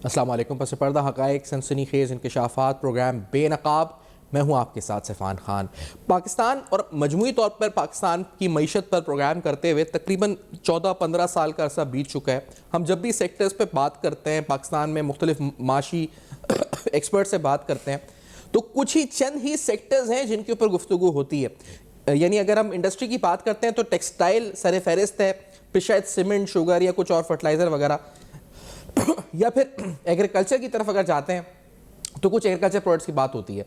अस्सलाम वालेकुम। पस पर्दा हक़ाइक़ सनसनीखेज़ इंकशाफ़ात प्रोग्राम बेनकाब। मैं हूँ आपके साथ सिफ़ान खान। पाकिस्तान और मजमूई तौर पर पाकिस्तान की मईशत पर प्रोग्राम करते हुए तकरीबन 14-15 साल का अरसा बीत चुका है। हम जब भी सेक्टर्स पर बात करते हैं, पाकिस्तान में मुख्तलिफ माशी एक्सपर्ट से बात करते हैं, तो कुछ ही चंद ही सेक्टर्स हैं जिनके ऊपर गुफ्तगू होती है। यानी अगर हम इंडस्ट्री की बात करते हैं तो टेक्सटाइल सर फहरिस्त है, फिर शायद सीमेंट, शुगर या कुछ और फर्टिलाइज़र वगैरह या फिर एग्रीकल्चर की तरफ अगर जाते हैं तो कुछ एग्रीकल्चर प्रोडक्ट्स की बात होती है।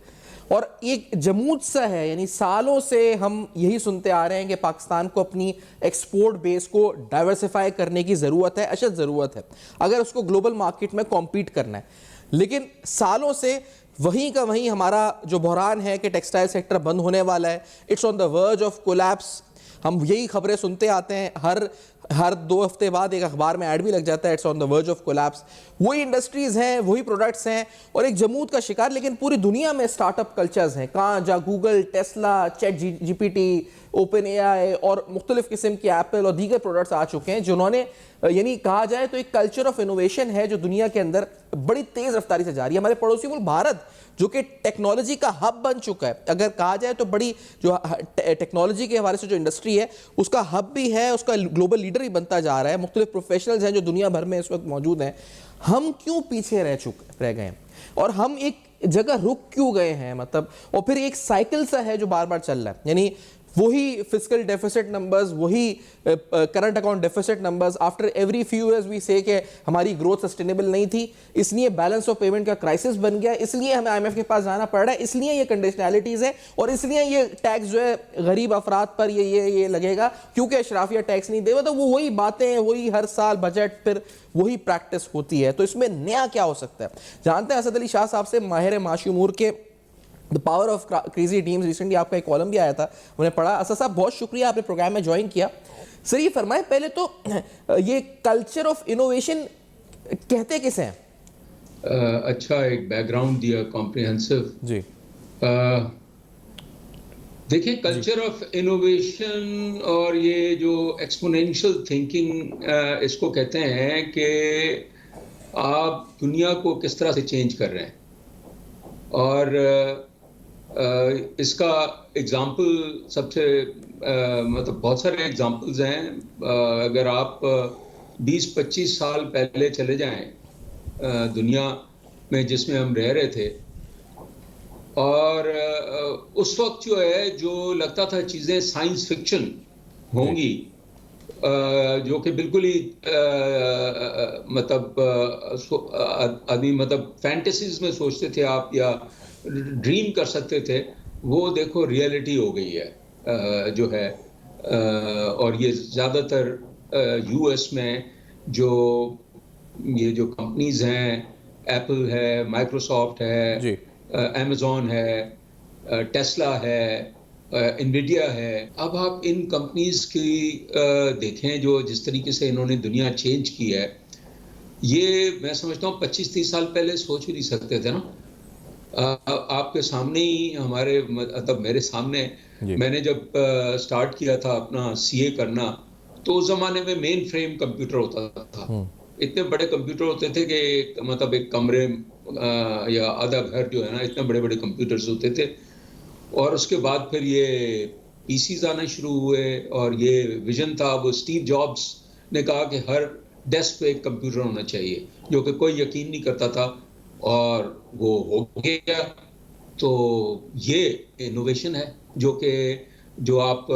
और एक जमूद सा है, यानी सालों से हम यही सुनते आ रहे हैं कि पाकिस्तान को अपनी एक्सपोर्ट बेस को डाइवर्सिफाई करने की ज़रूरत है, अशद ज़रूरत है अगर उसको ग्लोबल मार्केट में कॉम्पीट करना है। लेकिन सालों से वहीं का वहीं हमारा जो बहरान है कि टेक्सटाइल सेक्टर बंद होने वाला है, it's on the verge of collapse. हम यही खबरें सुनते आते हैं, हर 2 हफ्ते बाद एक अखबार में ऐड भी लग जाता है, it's on the verge of collapse. वही इंडस्ट्रीज हैं, वही प्रोडक्ट्स हैं और एक जमूद का शिकार। लेकिन पूरी दुनिया में स्टार्टअप कल्चर्स हैं, कहाँ जा Google, Tesla, chat GPT, open AI और मुख्तलिफ किस्म के एप्पल और दीगर प्रोडक्ट्स आ चुके हैं जिन्होंने, यानी कहा जाए तो एक कल्चर ऑफ इनोवेशन है जो दुनिया के अंदर बड़ी तेज रफ्तारी से जा रही है। हमारे पड़ोसी मुल्क भारत जो कि टेक्नोलॉजी का हब बन चुका है, अगर कहा जाए तो बड़ी जो टेक्नोलॉजी के हवाले से जो इंडस्ट्री है उसका हब भी है, उसका ग्लोबल लीडर भी बनता जा रहा है। मुख्तलिफ प्रोफेशनल्स हैं जो दुनिया भर में इस वक्त मौजूद हैं। हम क्यों पीछे रह गए हैं और हम एक जगह रुक क्यों गए हैं, मतलब, और फिर एक साइकिल सा है जो बार बार चल रहा है, यानी वही फिस्कल डेफिसिट नंबर्स, वही current account deficit numbers. After every few years we say कि हमारी ग्रोथ सस्टेनेबल नहीं थी, इसलिए बैलेंस ऑफ पेमेंट का क्राइसिस बन गया, इसलिए हमें आईएमएफ के पास जाना पड़ रहा है, इसलिए ये कंडीशनैलिटीज है और इसलिए ये टैक्स जो है गरीब अफराद पर ये लगेगा क्योंकि अशराफिया टैक्स नहीं देगा। तो वो वही बातें हैं, वही हर साल बजट, फिर वही प्रैक्टिस होती है। तो इसमें नया क्या हो सकता है? जानते हैं असद अली शाह साहब से, माहिर माशी उमूर के the power of crazy dreams. Recently आपका एक कॉलम भी आया था, उन्हें पढ़ा। असद साहब बहुत शुक्रिया, आपने प्रोग्राम में ज्वाइन किया। सर ये फरमाएं पहले तो, ये कल्चर ऑफ इनोवेशन कहते किसे हैं? अच्छा, एक बैकग्राउंड दिया कॉम्प्रिहेंसिव जी। देखिए, कल्चर ऑफ इनोवेशन और ये जो एक्सपोनेंशियल थिंकिंग इसको कहते हैं कि आप दुनिया को किस तरह से चेंज कर रहे हैं। और इसका एग्जाम्पल सबसे मतलब बहुत सारे एग्जाम्पल्स हैं। अगर आप 20-25 साल पहले चले जाएं दुनिया में जिसमें हम रह रहे थे, और उस वक्त जो है जो लगता था चीज़ें साइंस फिक्शन होंगी, जो कि बिल्कुल ही मतलब आदमी मतलब फैंटेसीज में सोचते थे आप या ड्रीम कर सकते थे, वो देखो रियलिटी हो गई है जो है। और ये ज़्यादातर यूएस में ये जो कंपनीज हैं, एप्पल है, माइक्रोसॉफ्ट है, अमेज़ॉन है, टेस्ला है, इनविडिया है। अब आप इन कंपनीज की देखें जो जिस तरीके से इन्होंने दुनिया चेंज की है, ये मैं समझता हूँ 25-30 साल पहले सोच भी नहीं सकते थे ना। आपके सामने ही हमारे मतलब मेरे सामने, मैंने जब स्टार्ट किया था अपना सीए करना, तो उस जमाने में मेन फ्रेम कंप्यूटर होता था। इतने बड़े कंप्यूटर होते थे कि मतलब एक कमरे या आधा घर जो है ना, इतने बड़े बड़े कंप्यूटर्स होते थे। और उसके बाद फिर ये पीसीज आना शुरू हुए और ये विजन था, वो स्टीव जॉब्स ने कहा कि हर डेस्क पे एक कंप्यूटर होना चाहिए, जो कि कोई यकीन नहीं करता था, और वो हो गया। तो ये इनोवेशन है जो आप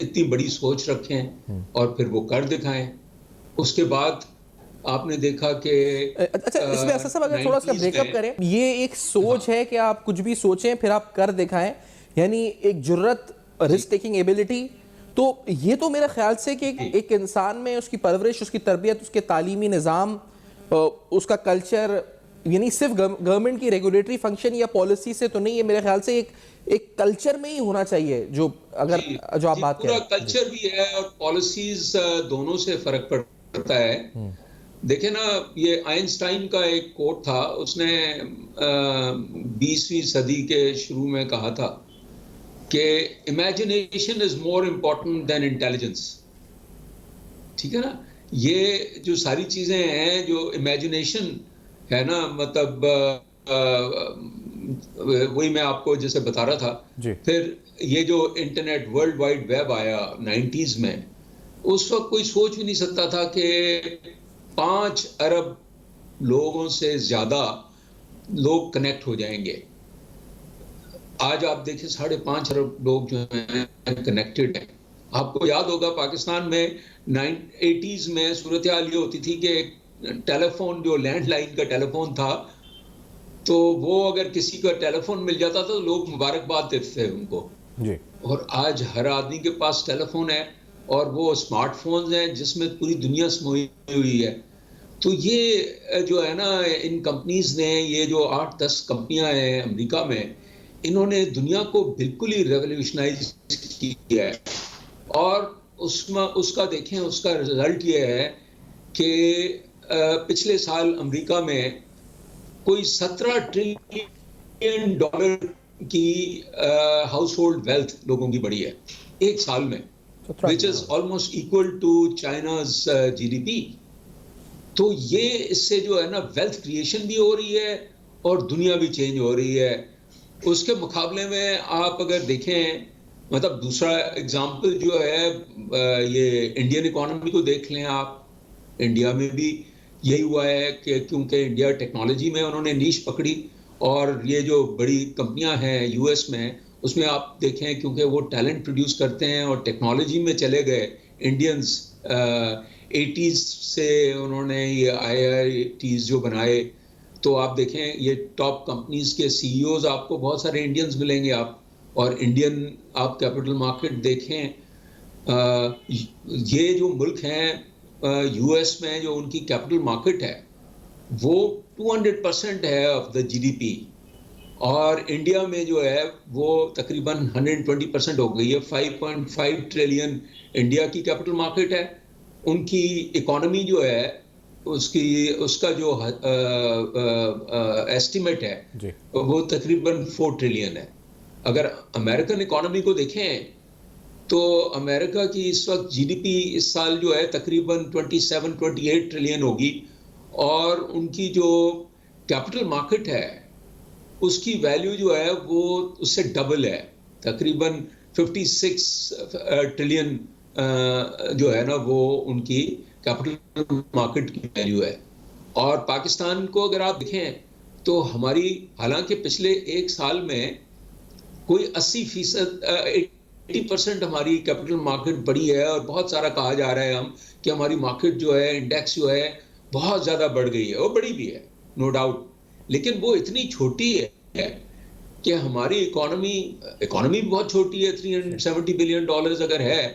इतनी बड़ी सोच रखें और फिर वो कर दिखाएं। उसके बाद आपने देखा कि अच्छा, इसमें असद साहब अगर थोड़ा सा ब्रेकअप करें, ये एक सोच है कि आप कुछ भी सोचें फिर आप कर दिखाएं, यानी एक जुर्रत, रिस्क टेकिंग एबिलिटी। तो ये तो मेरे ख्याल से कि एक इंसान में उसकी परवरिश, उसकी तरबियत, उसके तालीमी निज़ाम, उसका कल्चर, यानी सिर्फ गवर्नमेंट की रेगुलेटरी फंक्शन या पॉलिसी से तो नहीं है, मेरे ख्याल से एक कल्चर में ही होना चाहिए। जो अगर जो आप बात पूरा कल्चर भी है और पॉलिसीज दोनों से फर्क पड़ता है। देखे ना, ये आइंस्टाइन का एक कोट था, उसने 20वीं सदी के शुरू में कहा था कि imagination is more important then intelligence. ठीक है ना, ये जो सारी चीजें हैं, जो इमेजिनेशन है ना, मतलब वही मैं आपको जैसे बता रहा था। जी। फिर ये जो इंटरनेट वर्ल्ड वाइड वेब आया 90s में, उस वक्त कोई सोच भी नहीं सकता था कि 5 अरब लोगों से ज्यादा लोग कनेक्ट हो जाएंगे। आज आप देखिए 5.5 अरब लोग जो हैं कनेक्टेड हैं। आपको याद होगा पाकिस्तान में 80s में सूरत हाल ये होती थी कि टेलीफोन, जो लैंडलाइन का टेलीफोन था, तो वो अगर किसी का टेलीफोन मिल जाता था तो लोग मुबारकबाद देते थे उनको। जी। और आज हर आदमी के पास टेलीफोन है, और वो स्मार्टफोन्स हैं जिसमें पूरी दुनिया समाई हुई है। तो ये जो है ना, इन कंपनीज ने, ये जो 8-10 कंपनियां हैं अमेरिका में, इन्होंने दुनिया को बिल्कुल ही रेवोल्यूशनाइज किया है। और उसमें उसका देखें, उसका रिजल्ट ये है कि पिछले साल अमेरिका में कोई 17 ट्रिलियन डॉलर की हाउस होल्ड वेल्थ लोगों की बढ़ी है एक साल में, which is almost equal to China's GDP. तो ये इससे जो है ना, वेल्थ क्रिएशन भी हो रही है और दुनिया भी चेंज हो रही है। उसके मुकाबले में आप अगर देखें, मतलब दूसरा एग्जांपल जो है, ये इंडियन इकोनॉमी को देख लें आप। इंडिया में भी यही हुआ है कि क्योंकि इंडिया टेक्नोलॉजी में उन्होंने नीश पकड़ी, और ये जो बड़ी कंपनियां हैं यूएस में, उसमें आप देखें क्योंकि वो टैलेंट प्रोड्यूस करते हैं और टेक्नोलॉजी में चले गए इंडियंस। 80s से उन्होंने ये IITs जो बनाए, तो आप देखें ये टॉप कंपनीज के CEOs आपको बहुत सारे इंडियंस मिलेंगे आप। और इंडियन आप कैपिटल मार्केट देखें, ये जो मुल्क हैं यूएस में, जो उनकी कैपिटल मार्केट है वो 200% है ऑफ द जीडीपी, और इंडिया में जो है वो तकरीबन 120% हो गई है। 5.5 ट्रिलियन इंडिया की कैपिटल मार्केट है। उनकी इकोनॉमी जो है, उसका जो एस्टिमेट है जी। वो तकरीबन 4 ट्रिलियन है। अगर अमेरिकन इकोनॉमी को देखें तो अमेरिका की इस वक्त जीडीपी इस साल जो है तकरीबन 27-28 ट्रिलियन होगी, और उनकी जो कैपिटल मार्केट है उसकी वैल्यू जो है वो उससे डबल है, तकरीबन 56 ट्रिलियन जो है ना, वो उनकी कैपिटल मार्केट की वैल्यू है। और पाकिस्तान को अगर आप देखें तो हमारी, हालांकि पिछले एक साल में कोई 80%, 80% हमारी कैपिटल मार्केट बढ़ी है, और बहुत सारा कहा जा रहा है हम कि हमारी मार्केट जो है, इंडेक्स जो है, बहुत ज़्यादा बढ़ गई है, और बड़ी भी है नो डाउट। लेकिन वो इतनी छोटी है कि हमारी इकोनॉमी बहुत छोटी है। $370 बिलियन अगर है,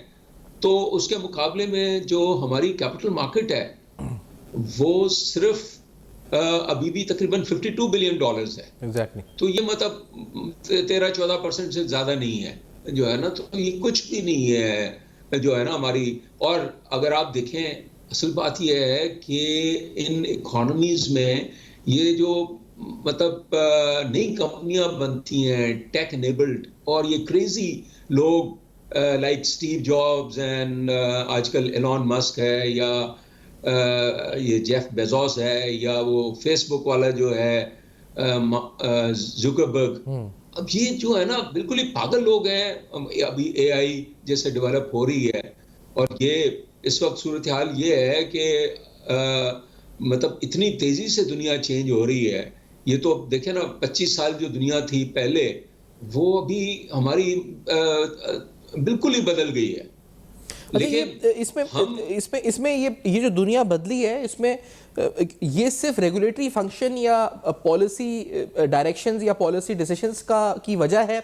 तो उसके मुकाबले में जो हमारी कैपिटल मार्केट है वो सिर्फ अभी भी तकरीबन $52 बिलियन है। एग्जैक्टली। तो ये मतलब 13-14% से ज्यादा नहीं है जो है ना, तो ये कुछ भी नहीं है जो है ना हमारी। और अगर आप देखें, असल बात ये है कि इन इकोनॉमीज में ये जो मतलब नई कंपनियां बनती हैं टेक एनेबल्ड, और ये क्रेजी लोग लाइक स्टीव जॉब्स एंड आजकल एलॉन मस्क है, या ये जेफ बेजोस है, या वो फेसबुक वाला जो है जुकरबर्ग। अब ये जो है ना बिल्कुल ही पागल लोग हैं। अभी AI जैसे डेवलप हो रही है, और ये इस वक्त सूरत हाल ये है कि मतलब इतनी तेजी से दुनिया चेंज हो रही है। ये तो अब देखें ना, 25 साल जो दुनिया थी पहले, वो अभी हमारी बिल्कुल ही बदल गई है। लेकिन इसमें ये जो दुनिया बदली है, इसमें ये सिर्फ रेगुलेटरी फंक्शन या पॉलिसी डायरेक्शंस या पॉलिसी डिसीजंस की वजह है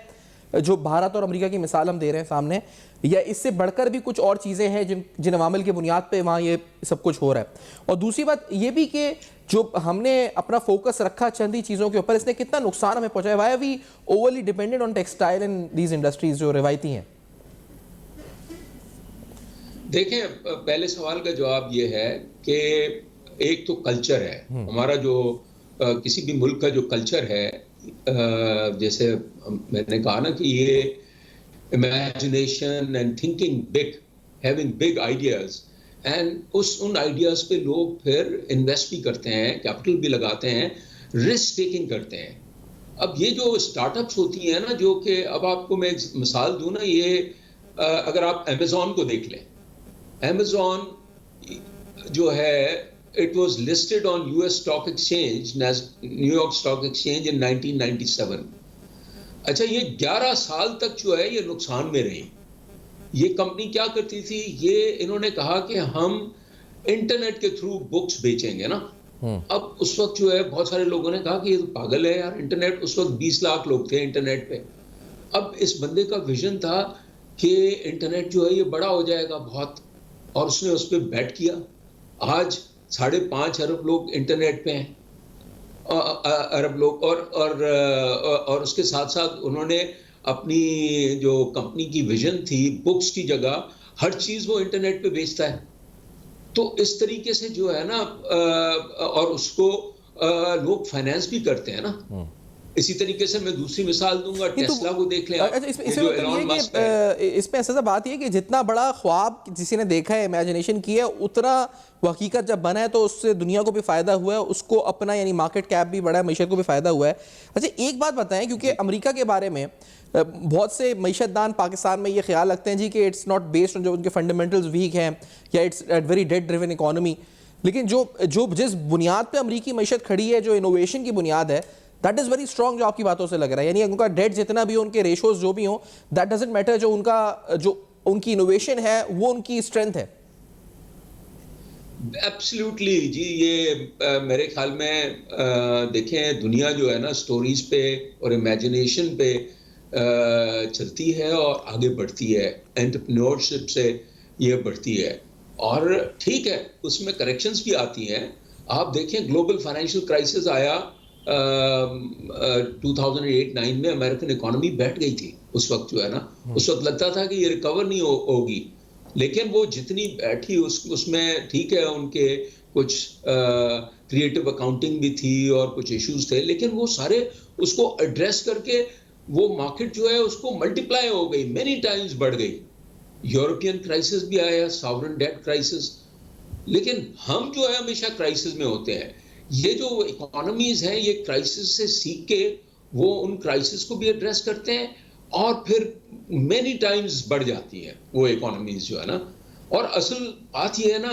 जो भारत और अमेरिका की मिसाल हम दे रहे हैं सामने, या इससे बढ़कर भी कुछ और चीज़ें हैं जिन अवामिल की बुनियाद पे वहाँ ये सब कुछ हो रहा है? और दूसरी बात ये भी कि जो हमने अपना फोकस रखा चंद ही चीज़ों के ऊपर, इसने कितना नुकसान हमें पहुँचाया? Why are we overly dependent on textile and these industries जो रिवायती हैं? देखें, पहले सवाल का जवाब ये है कि एक तो कल्चर है हमारा, जो किसी भी मुल्क का जो कल्चर है, जैसे मैंने कहा ना कि ये imagination and thinking big, having big ideas, and उन आइडियाज पे लोग फिर इन्वेस्ट भी करते हैं, कैपिटल भी लगाते हैं, रिस्क टेकिंग करते हैं। अब ये जो स्टार्टअप्स होती हैं ना, जो कि अब आपको मैं एक मिसाल दूं ना, ये अगर आप अमेज़न को देख लें, अमेज़न जो है it was listed on US stock exchange, New York stock exchange इन 1997। अच्छा, ये 11 साल तक जो है ये नुकसान में रही। ये कंपनी क्या करती थी, ये इन्होंने कहा कि हम इंटरनेट के थ्रू बुक्स बेचेंगे ना। अब उस वक्त जो है बहुत सारे लोगों ने कहा कि ये तो पागल है यार, इंटरनेट, उस वक्त 20 लाख लोग थे इंटरनेट पे। अब इस बंदे का विजन था कि इंटरनेट जो है ये बड़ा हो जाएगा बहुत, और उसने उस पर बैट किया। आज 5.5 अरब लोग इंटरनेट पे हैं, अरब लोग, और उसके साथ साथ उन्होंने अपनी जो कंपनी की विजन थी, बुक्स की जगह हर चीज वो इंटरनेट पे बेचता है। तो इस तरीके से जो है ना, और उसको लोग फाइनेंस भी करते हैं ना। इसी तरीके से मैं दूसरी मिसाल दूंगा, टेस्ला को देख लें आप। अच्छा, इसमें ऐसा बात ये कि जितना बड़ा ख्वाब किसी ने देखा है, इमेजिनेशन की है, उतना वो हकीकत जब बना है तो उससे दुनिया को भी फायदा हुआ है, उसको अपना यानी मार्केट कैप भी बढ़ा है, मईशत को भी फायदा हुआ है। अच्छा, एक बात बताएं, क्योंकि अमेरिका के बारे में बहुत से मईशतदान पाकिस्तान में ये ख्याल रखते हैं जी कि इट्स नॉट बेस्ड ऑन, जो उनके फंडामेंटल्स वीक हैं, या it's very debt driven economy. लेकिन जो जिस बुनियाद पे अमेरिकी मईशत खड़ी है, जो इनोवेशन की बुनियाद है, दैट इज़ वेरी स्ट्रॉन्ग, जो आपकी बातों से लग रहा है। यानी उनका डेट जितना भी हो, उनके रेशोज जो भी हो, दैट डजंट मैटर, जो उनकी इनोवेशन है वो उनकी स्ट्रेंथ है। एब्सोल्युटली जी, ये मेरे ख्याल में देखें, दुनिया जो है ना स्टोरीज पे और इमेजिनेशन पे चलती है और आगे बढ़ती है, एंटरप्रेन्योरशिप से ये बढ़ती है। और ठीक है, उसमें करेक्शंस भी आती हैं। आप देखें, ग्लोबल फाइनेंशियल क्राइसिस आया 2008-9 में, अमेरिकन इकोनॉमी बैठ गई थी उस वक्त जो है ना। उस वक्त लगता था कि ये रिकवर नहीं होगी, लेकिन वो जितनी बैठी उसमें ठीक है, उनके कुछ क्रिएटिव अकाउंटिंग भी थी और कुछ इश्यूज थे, लेकिन वो सारे उसको एड्रेस करके वो मार्केट जो है उसको मल्टीप्लाई हो गई, मेनी टाइम्स बढ़ गई। यूरोपियन क्राइसिस भी आया, सॉवरेन डेट क्राइसिस। लेकिन हम जो है हमेशा क्राइसिस में होते हैं। ये जो इकोनॉमीज हैं, ये क्राइसिस से सीख के वो उन क्राइसिस को भी एड्रेस करते हैं, और फिर मेनी टाइम्स बढ़ जाती हैं वो इकोनॉमीज जो है ना। और असल बात ये है ना,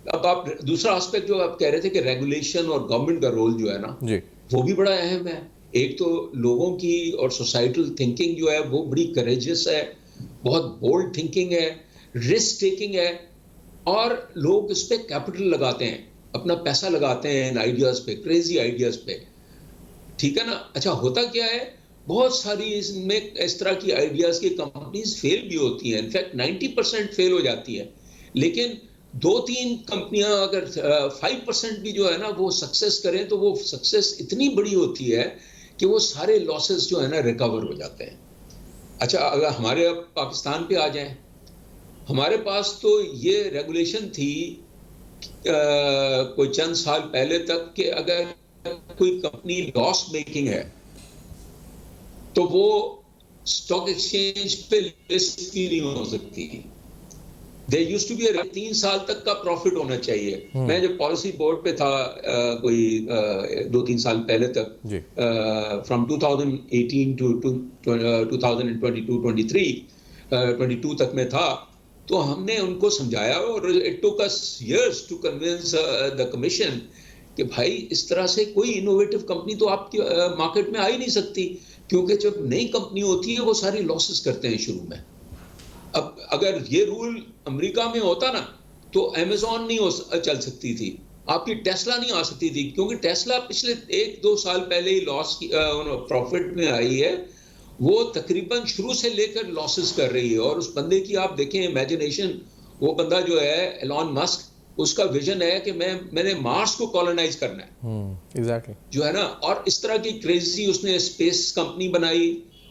अब आप दूसरा एस्पेक्ट जो आप कह रहे थे कि रेगुलेशन और गवर्नमेंट का रोल जो है ना जी, वो भी बड़ा अहम है। एक तो लोगों की और सोसाइटल थिंकिंग जो है वो बड़ी करेजियस है, बहुत बोल्ड थिंकिंग है, रिस्क टेकिंग है, और लोग इस पे कैपिटल लगाते हैं, अपना पैसा लगाते हैं इन आइडियाज पे, क्रेजी आइडियाज पे, ठीक है ना। अच्छा, होता क्या है, बहुत सारी इसमें इस तरह की आइडियाज की कंपनीज फेल भी होती हैं। इनफैक्ट 90% फेल हो जाती है, लेकिन 2-3 कंपनियां अगर 5% भी जो है ना वो सक्सेस करें, तो वो सक्सेस इतनी बड़ी होती है कि वो सारे लॉसेस जो है ना रिकवर हो जाते हैं। अच्छा, अगर हमारे अब पाकिस्तान पे आ जाएं, हमारे पास तो ये रेगुलेशन थी कोई चंद साल पहले तक कि अगर कोई कंपनी लॉस मेकिंग है तो वो स्टॉक एक्सचेंज पे लिस्ट भी नहीं हो सकती। There used to be 3 साल तक का प्रॉफिट होना चाहिए। मैं जब पॉलिसी बोर्ड पे था कोई 2-3 साल पहले तक, फ्रॉम 2018 टू 2022 तक में था, तो हमने उनको समझाया, और it took us years to convince the commission कि भाई इस तरह से कोई इनोवेटिव कंपनी तो आपकी मार्केट में आ ही नहीं सकती, क्योंकि जब नई कंपनी होती है वो सारी लॉसेस करते हैं शुरू में। अब अगर ये रूल अमेरिका में होता ना, तो अमेज़न नहीं चल सकती थी, आपकी टेस्ला नहीं आ सकती थी, क्योंकि टेस्ला पिछले 1-2 साल पहले ही लॉस की प्रॉफिट में आई है। वो तकरीबन शुरू से लेकर लॉसेस कर रही है, और उस बंदे की आप देखें इमेजिनेशन, वो बंदा जो है एलॉन मस्क, उसका विजन है कि मैंने मार्स को कॉलोनाइज करना है। एग्जैक्टली जो है ना, और इस तरह की क्रेजी उसने स्पेस कंपनी बनाई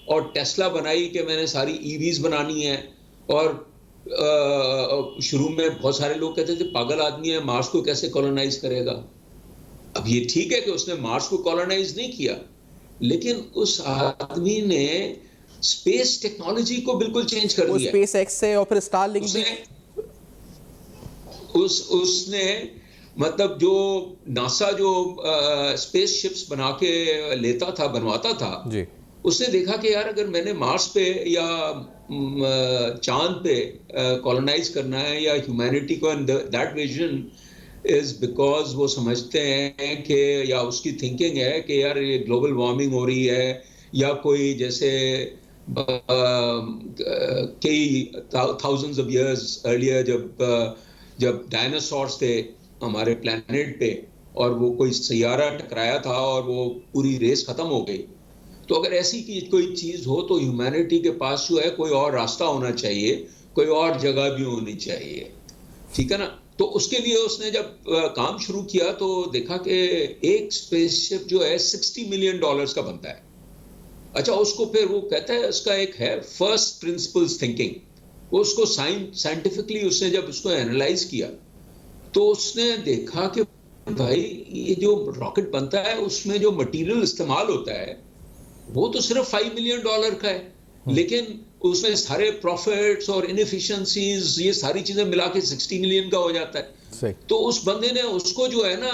और टेस्ला बनाई कि मैंने सारी ईवीज बनानी है। और शुरू में बहुत सारे लोग कहते थे पागल आदमी है, मार्स को कैसे कॉलोनाइज करेगा। अब ये ठीक है कि उसने मार्स को कॉलोनाइज नहीं किया, लेकिन उस आदमी ने स्पेस टेक्नोलॉजी को बिल्कुल चेंज कर दिया। स्पेस एक्स से और फिर स्टारलिंक भी उसने मतलब जो नासा जो स्पेस शिप्स बना के लेता था, बनवाता था जी। उसने देखा कि यार अगर मैंने मार्स पे या चांद पे कॉलोनाइज करना है या ह्यूमैनिटी को, दैट विजन इज बिकॉज वो समझते हैं कि, या उसकी थिंकिंग है कि यार ये ग्लोबल वार्मिंग हो रही है, या कोई जैसे कई थाउजेंड्स ऑफ इयर्स अर्लियर जब डायनासोर्स थे हमारे प्लेनेट पे और वो कोई सैयारा टकराया था और वो पूरी रेस खत्म हो गई, तो अगर ऐसी कोई चीज हो तो ह्यूमैनिटी के पास जो है कोई और रास्ता होना चाहिए, कोई और जगह भी होनी चाहिए, ठीक है ना। तो उसके लिए उसने जब काम शुरू किया तो देखा कि एक स्पेसशिप जो है $60 मिलियन का बनता है। अच्छा, उसको फिर वो कहता है उसका एक है फर्स्ट प्रिंसिपल्स थिंकिंग, वो उसको साइंटिफिकली उसने जब उसको एनालाइज किया तो उसने देखा कि भाई ये जो रॉकेट बनता है उसमें जो मटेरियल इस्तेमाल होता है वो तो सिर्फ $5 मिलियन का है, लेकिन उसमें सारे प्रॉफिट्स और इनएफिशिएंसीज ये सारी चीजें मिला के 60 मिलियन का हो जाता है। सही। तो उस बंदे ने उसको जो है ना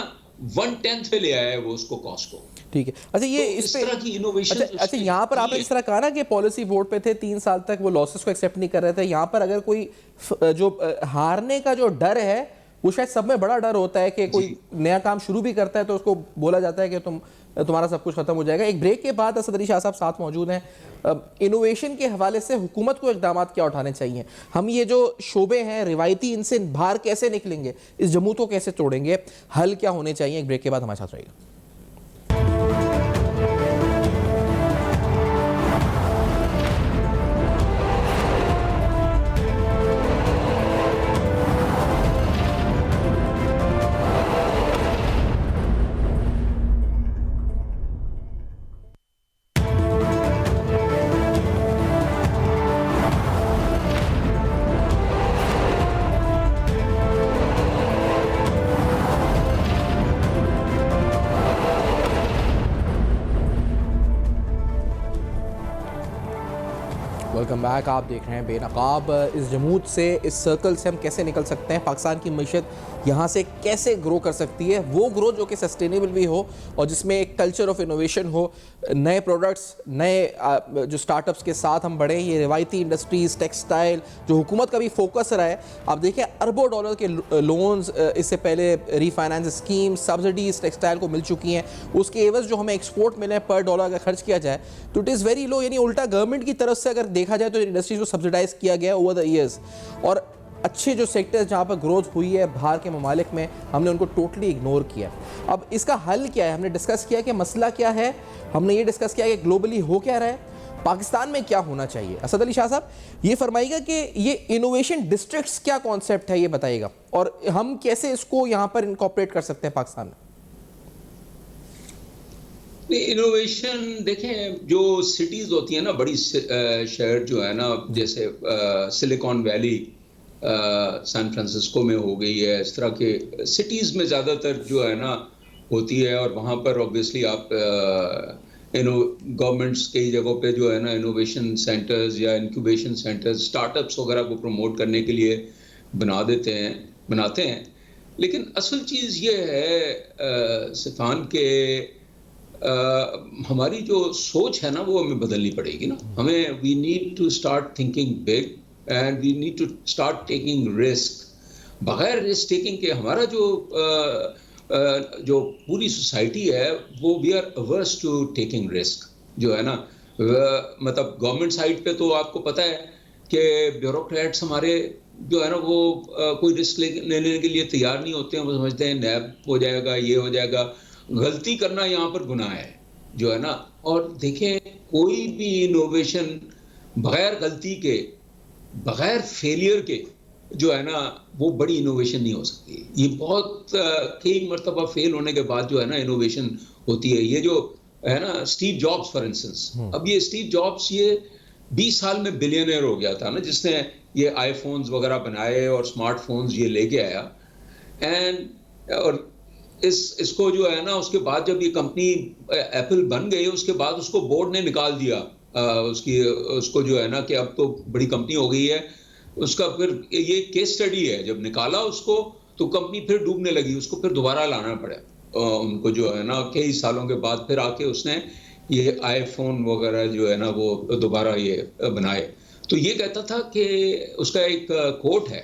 1/10 पे ले आया है वो उसको कॉस्ट को। ठीक है। अच्छा, ये तो इस तरह की इनोवेशन। अच्छा यहाँ पर आपने जिस तरह कहा ना कि पॉलिसी वोट पे थे 3 साल तक, वो लॉसेस को एक्सेप्ट नहीं कर रहे थे, यहाँ पर अगर कोई जो हारने का जो डर है वो शायद सब में बड़ा डर होता है कि कोई नया काम शुरू भी करता है तो उसको बोला जाता है कि तुम्हारा सब कुछ खत्म हो जाएगा। एक ब्रेक के बाद असद अली शाह साहब साथ मौजूद हैं। इनोवेशन के हवाले से हुकूमत को इक़दाम क्या उठाने चाहिए, हम ये जो शोबे हैं रिवायती इनसे बाहर कैसे निकलेंगे, इस जमूत को कैसे तोड़ेंगे, हल क्या होने चाहिए, एक ब्रेक के बाद हमारे साथ रहिएगा। Welcome back. आप देख रहे हैं बेनकाब। इस जमूत से, इस सर्कल से हम कैसे निकल सकते हैं, पाकिस्तान की मईशत यहाँ से कैसे ग्रो कर सकती है, वो ग्रो जो कि सस्टेनेबल भी हो और जिसमें एक कल्चर ऑफ इनोवेशन हो, नए प्रोडक्ट्स, नए जो स्टार्टअप्स के साथ हम बढ़े। ये रिवायती इंडस्ट्रीज़, टेक्सटाइल जो हुकूमत का भी फोकस रहा है, आप देखिए अरबों डॉलर के लोन्स इससे पहले रीफाइनेंस स्कीम, सब्सिडीज टेक्सटाइल को मिल चुकी हैं। उसके एवज जो हमें एक्सपोर्ट मिले पर डॉलर अगर खर्च किया जाए तो इट इज़ वेरी लो, यानी उल्टा गवर्नमेंट की तरफ से अगर देखा जाए तो इंडस्ट्रीज को सब्सिडाइज किया गया ओवर द ईयर्स। और अच्छे जो सेक्टर्स जहाँ पर ग्रोथ हुई है बाहर के ममालिक में, हमने उनको टोटली इग्नोर किया। अब इसका हल क्या है, हमने डिस्कस किया कि मसला क्या है, हमने ये डिस्कस किया कि ग्लोबली हो क्या रहा है, पाकिस्तान में क्या होना चाहिए। असद अली शाह साहब, ये फरमाइएगा कि ये इनोवेशन डिस्ट्रिक्ट्स क्या कॉन्सेप्ट है, ये बताइएगा, और हम कैसे इसको यहाँ पर इनकॉर्पोरेट कर सकते हैं पाकिस्तान में। इनोवेशन देखें, जो सिटीज होती है ना, बड़ी शहर जो है ना, जैसे सिलिकॉन वैली सैन फ्रांसिस्को में हो गई है, इस तरह के सिटीज में ज़्यादातर जो है ना होती है, और वहाँ पर ऑब्वियसली आप गवर्नमेंट्स कई जगहों पे जो है ना इनोवेशन सेंटर्स या इंक्यूबेशन सेंटर्स, स्टार्टअप्स वगैरह को प्रमोट करने के लिए बनाते हैं। लेकिन असल चीज़ ये है सिफान के हमारी जो सोच है ना वो हमें बदलनी पड़ेगी ना। हमें we need to start thinking big and we need to start taking risk. बगैर रिस्क टेकिंग के हमारा जो पूरी सोसाइटी है वो we are averse to taking risk जो है ना। मतलब गवर्नमेंट साइड पे तो आपको पता है कि ब्यूरोक्रेट्स हमारे जो है ना वो कोई रिस्क लेने के लिए तैयार नहीं होते हैं। वो समझते हैं नैब हो जाएगा, ये हो जाएगा। गलती करना यहाँ पर गुनाह है जो है ना। और देखें, कोई भी इनोवेशन बगैर गलती के, बगैर फेलियर के जो है ना वो बड़ी इनोवेशन नहीं हो सकती। ये बहुत कई मरतबा फेल होने के बाद जो है ना इनोवेशन होती है। ये जो है ना स्टीव जॉब्स फॉर इंस्टेंस, अब ये स्टीव जॉब्स ये 20 साल में बिलियनर हो गया था ना, जिसने ये आईफोन्स वगैरह बनाए और स्मार्टफोन्स ये लेके आया। और इसको जो है ना उसके बाद जब ये कंपनी एप्पल बन गई उसके बाद उसको बोर्ड ने निकाल दिया उसको जो है ना कि अब तो बड़ी कंपनी हो गई है। उसका फिर ये केस स्टडी है, जब निकाला उसको तो कंपनी फिर डूबने लगी, उसको फिर दोबारा लाना पड़ा उनको, जो है ना कई सालों के बाद फिर आके उसने ये आईफोन वगैरह जो है ना वो दोबारा ये बनाए। तो ये कहता था कि उसका एक कोट है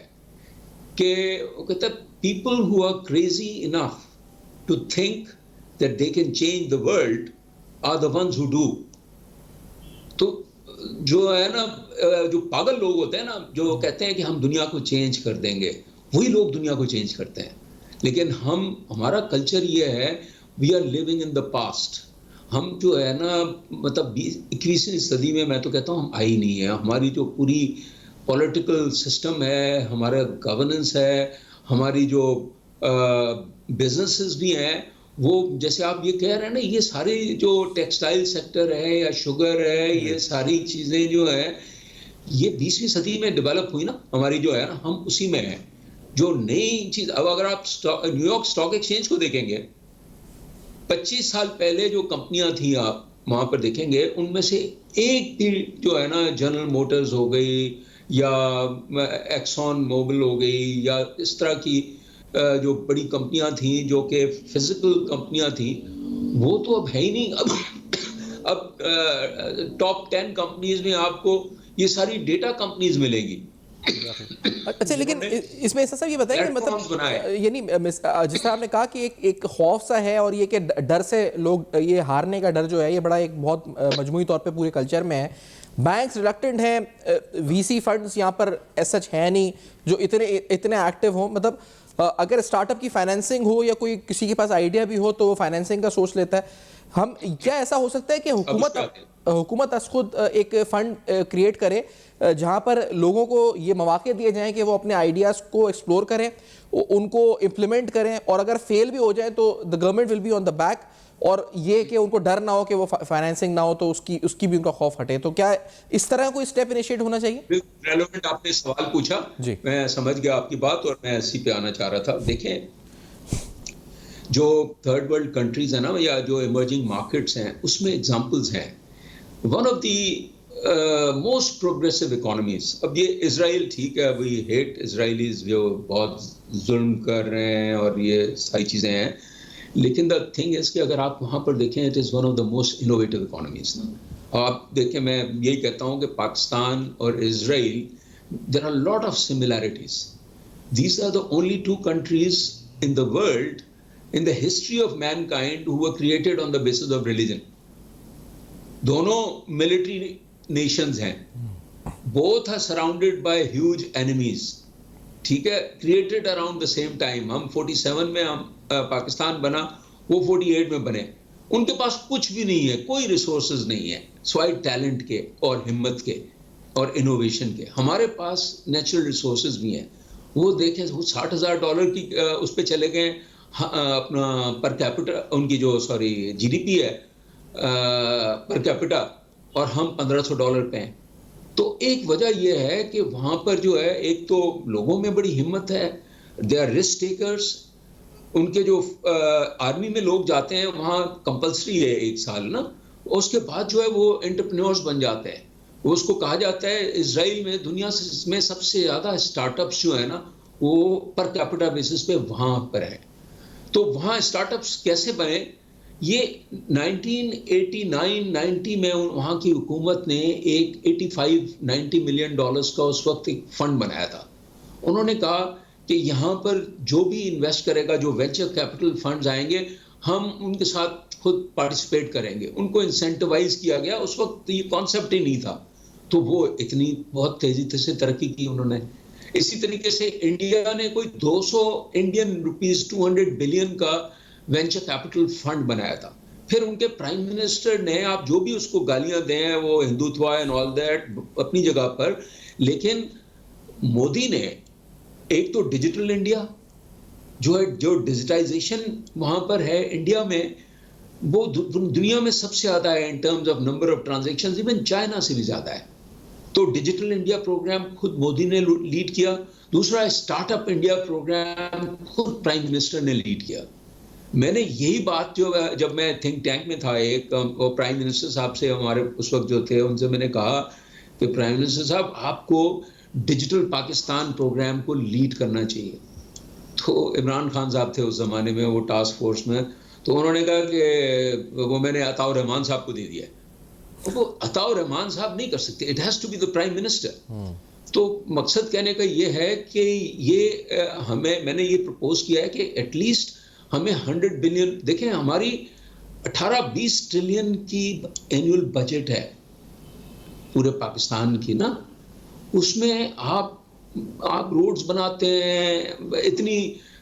कि वो कहता, people who are crazy enough to think that they can change the world are the ones who do. तो जो है ना, जो पागल लोग होते हैं ना, जो कहते हैं कि हम दुनिया को चेंज कर देंगे, वही लोग दुनिया को चेंज करते हैं। लेकिन हमारा कल्चर ये है, we are living in the past. हम जो है ना, मतलब 21वीं सदी में मैं तो कहता हूँ हम आई नहीं है। हमारी जो पूरी पॉलिटिकल सिस्टम है, हमारा गवर्नेंस है, हमारी जो बिजनेसेस भी हैं, वो जैसे आप ये कह रहे हैं ना, ये सारे जो टेक्सटाइल सेक्टर है या शुगर है, ये सारी चीज़ें जो है ये 20वीं सदी में डेवलप हुई ना, हमारी जो है ना, हम उसी में हैं। जो नई चीज़, अब अगर आप न्यूयॉर्क स्टॉक एक्सचेंज को देखेंगे, 25 साल पहले जो कंपनियां थी आप वहाँ पर देखेंगे, उनमें से एक भी जो है ना, जनरल मोटर्स हो गई या एक्सॉन मोबिल हो गई या इस तरह की जो बड़ी कंपनियां थी जो कि फिजिकल कंपनियां थी, वो तो अब है ही नहीं। अब टॉप 10 कंपनीज में आपको ये सारी डेटा कंपनीज मिलेगी। अच्छा, लेकिन इसमें ऐसा सब ये बताएं कि मतलब यानी जिस तरह आपने कहा कि एक खौफ सा है और ये कि डर से लोग, ये हारने का डर जो है ये बड़ा एक बहुत मजमूई तौर पे पूरे कल्चर में है। बैंक्स रिलक्टेंट हैं, वीसी फंड्स यहाँ पर ऐसा सच है नहीं जो इतने एक्टिव हो। मतलब अगर स्टार्टअप की फाइनेंसिंग हो या कोई किसी के पास आइडिया भी हो तो वो फाइनेंसिंग का सोच लेता है। हम क्या ऐसा हो सकता है कि हुकूमत खुद एक फंड क्रिएट करे जहां पर लोगों को ये मौके दिए जाएं कि वो अपने आइडियाज़ को एक्सप्लोर करें, उनको इम्प्लीमेंट करें, और अगर फेल भी हो जाए तो the government will be on the back, और ये कि उनको डर ना हो कि वो फाइनेंसिंग ना हो तो उसकी भी उनका खौफ हटे। तो क्या इस तरह कोई स्टेप इनिशिएट होना चाहिए? रेलेवेंट आपने सवाल पूछा जी, मैं समझ गया आपकी बात और मैं इसी पे आना चाह रहा था। देखें, जो थर्ड वर्ल्ड कंट्रीज है ना, या जो इमर्जिंग मार्केट्स हैं, उसमें एग्जांपल्स हैं। One of the most progressive economies, अब ये इजराइल, ठीक है, वी हेट इजराइलीज जो बहुत जुल्म कर रहे हैं और ये सारी चीज़ें हैं, लेकिन द थिंग इज कि अगर आप वहाँ पर देखें, it is one of the most innovative economies ना। आप देखें, मैं यही कहता हूँ कि पाकिस्तान और Israel, there are lot of similarities. These are the only 2 countries in the world in the history of mankind who were created on the basis of religion. दोनों मिलिट्री नेशंस हैं, both are surrounded by huge enemies, ठीक है, created around the same time. हम 47 में हम पाकिस्तान बना, वो 48 में बने। उनके पास कुछ भी नहीं है, कोई रिसोर्सेज नहीं है, स्वाय टैलेंट के और हिम्मत के और इनोवेशन के। हमारे पास नेचुरल रिसोर्सेज भी हैं। वो देखें, वो $60,000 की उस पर चले गए, अपना पर कैपिटा, उनकी जो जीडीपी है पर कैपिटा, और हम $1,500 पे हैं। तो एक वजह यह है कि वहाँ पर जो है, एक तो लोगों में बड़ी हिम्मत है, दे आर रिस्क टेकर्स। उनके जो आर्मी में लोग जाते हैं, वहाँ कंपल्सरी है 1 साल ना, उसके बाद जो है वो एंटरप्रेन्योर्स बन जाते हैं। वो उसको कहा जाता है, इजराइल में दुनिया में सबसे ज़्यादा स्टार्टअप्स जो है ना, वो पर कैपिटा बेसिस पे वहाँ पर है। तो वहाँ स्टार्टअप्स कैसे बने, ये 1989-90 में वहाँ की हुकूमत ने एक $85-90 मिलियन का उस वक्त एक फंड बनाया था। उन्होंने कहा कि यहाँ पर जो भी इन्वेस्ट करेगा, जो वेंचर कैपिटल फंड्स आएंगे, हम उनके साथ खुद पार्टिसिपेट करेंगे। उनको इंसेंटिवाइज किया गया। उस वक्त ये कॉन्सेप्ट ही नहीं था, तो वो इतनी बहुत तेजी से तरक्की की उन्होंने। इसी तरीके से इंडिया ने कोई 200 इंडियन रुपीस 200 बिलियन का वेंचर कैपिटल फंड बनाया था। फिर उनके प्राइम मिनिस्टर ने, आप जो भी उसको गालियां दें, वो हिंदुत्व एंड ऑल दैट अपनी जगह पर, लेकिन मोदी ने एक तो डिजिटल इंडिया जो है, जो डिजिटाइजेशन वहां पर है इंडिया में, वो दुनिया में सबसे ज्यादा है in terms of number of transactions, even China से भी ज्यादा है। तो डिजिटल इंडिया प्रोग्राम खुद मोदी ने लीड किया। दूसरा, स्टार्टअप इंडिया प्रोग्राम खुद प्राइम मिनिस्टर ने लीड किया। मैंने यही बात, जो जब मैं थिंक टैंक में था, एक वो प्राइम मिनिस्टर साहब से, हमारे उस वक्त जो थे, उनसे मैंने कहा कि प्राइम मिनिस्टर साहब, आपको डिजिटल पाकिस्तान प्रोग्राम को लीड करना चाहिए। तो इमरान खान साहब थे उस जमाने में वो टास्क फोर्स में, तो उन्होंने कहा कि वो मैंने अताउर रहमान साहब को दे दिया है। वो अताउर रहमान साहब नहीं कर सकते, it has to be the prime minister. तो मकसद कहने का ये है कि ये मैंने ये प्रपोज किया है कि एटलीस्ट हमें 100 बिलियन, देखें हमारी 18-20 ट्रिलियन की एनुअल बजट है पूरे पाकिस्तान की ना, उसमें आप रोड्स बनाते हैं, इतनी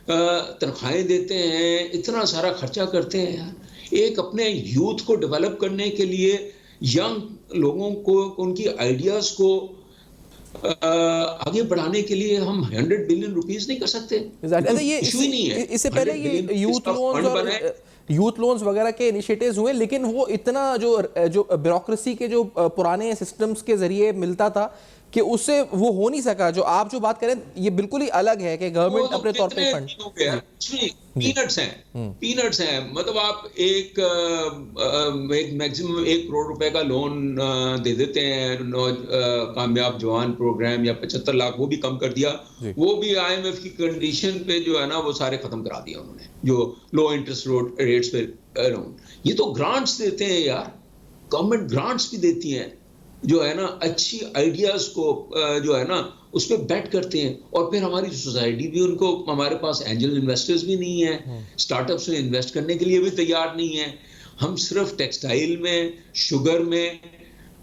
तनख्वाहें देते हैं, इतना सारा खर्चा करते हैं यार। एक अपने यूथ को डेवलप करने के लिए, यंग लोगों को उनकी आइडियाज को आगे बढ़ाने के लिए हम 100 बिलियन रुपीस नहीं कर सकते? ये इशू ही नहीं है। इससे पहले ये यूथ लोन्स वगैरह के इनिशिएटिव्स हुए, लेकिन वो इतना जो ब्यूरोक्रेसी के जो पुराने सिस्टम्स के जरिए मिलता था कि उससे वो हो नहीं सका। जो आप जो बात करें ये बिल्कुल ही अलग है कि गवर्नमेंट अपने तौर पे फंड, पीनट्स हैं। मतलब आप एक मैक्सिमम 1 करोड़ रुपए का लोन दे देते हैं कामयाब जवान प्रोग्राम, या 75 लाख वो भी कम कर दिया, वो भी IMF की कंडीशन पे जो है ना वो सारे खत्म करा दिया उन्होंने, जो लो इंटरेस्ट रेट्स पे लोन। ये तो ग्रांट्स देते हैं यार, गवर्नमेंट ग्रांट्स भी देती हैं जो है ना, अच्छी आइडियाज को जो है ना उस पर बैट करते हैं। और फिर हमारी सोसाइटी भी उनको, हमारे पास एंजल इन्वेस्टर्स भी नहीं है, स्टार्टअप्स में इन्वेस्ट करने के लिए भी तैयार नहीं है। हम सिर्फ टेक्सटाइल में, शुगर में,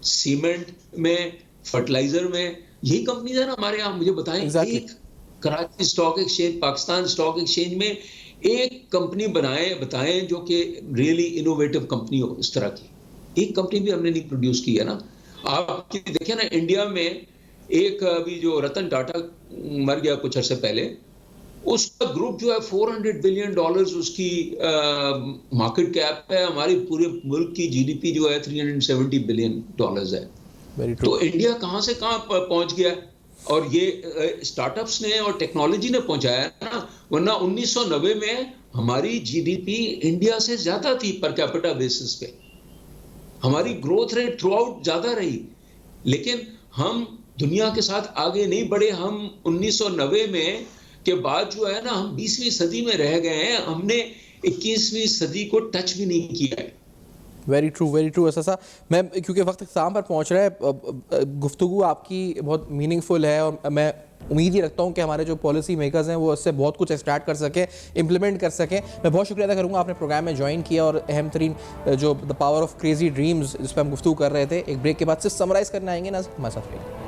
सीमेंट में, फर्टिलाइजर में, यही कंपनीज है ना हमारे यहाँ। मुझे बताएं एक Karachi stock exchange, Pakistan stock exchange में एक कंपनी बताएं जो कि रियली इनोवेटिव कंपनी हो इस तरह की। एक कंपनी भी हमने नहीं प्रोड्यूस की है ना। आप देखें ना इंडिया में एक अभी जो रतन टाटा मर गया कुछ अर्से पहले, उसका ग्रुप जो है $400 बिलियन उसकी मार्केट कैप है। हमारी पूरे मुल्क की GDP जो है $370 बिलियन है। तो इंडिया कहां से कहां पहुंच गया, और ये स्टार्टअप्स ने और टेक्नोलॉजी ने पहुंचाया ना। वरना 1990 में हमारी GDP इंडिया से ज्यादा थी पर कैपिटा बेसिस पे, हमारी ग्रोथ रेट थ्रू आउट ज्यादा रही, लेकिन हम दुनिया के साथ आगे नहीं बढ़े। हम 1990 में के बाद जो है ना हम 20वीं सदी में रह गए हैं, हमने 21वीं सदी को टच भी नहीं किया है। Very true. ऐसा मैं, क्योंकि वक्त इख्तिताम पर पहुंच रहा है, गुफ्तगू आपकी बहुत मीनिंगफुल है और मैं उम्मीद ही रखता हूं कि हमारे जो पॉलिसी मेकर्स हैं वो इससे बहुत कुछ एक्सट्रैक्ट कर सकें, इम्प्लीमेंट कर सकें। मैं बहुत शुक्रिया अदा करूंगा आपने प्रोग्राम में ज्वाइन किया और अहम तरीन जो the power of crazy dreams जिस पर हम गुफ्तगू कर रहे थे, एक ब्रेक के बाद सिर्फ समराइज़ करने आएंगे ना हमारे साथ।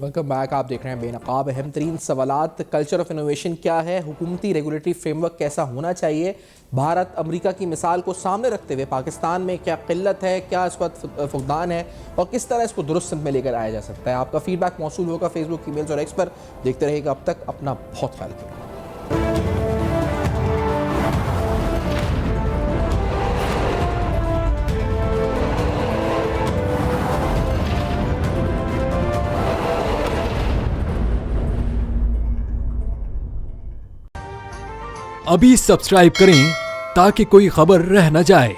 Welcome back. आप देख रहे हैं बेनकाब। अहम तरीन सवालात, कल्चर ऑफ इनोवेशन क्या है, हुकूमती रेगुलेटरी फ्रेमवर्क कैसा होना चाहिए, भारत अमेरिका की मिसाल को सामने रखते हुए पाकिस्तान में क्या किल्लत है, क्या इस वक्त फुकदान है और किस तरह इसको दुरुस्त में लेकर आया जा सकता है। आपका फीडबैक मौसूल होगा फेसबुक, ईमेल्स और एक्स पर। देखते रहिएगा। अब तक अपना बहुत ख्याल रखिएगा। अभी सब्सक्राइब करें ताकि कोई खबर रह न जाए।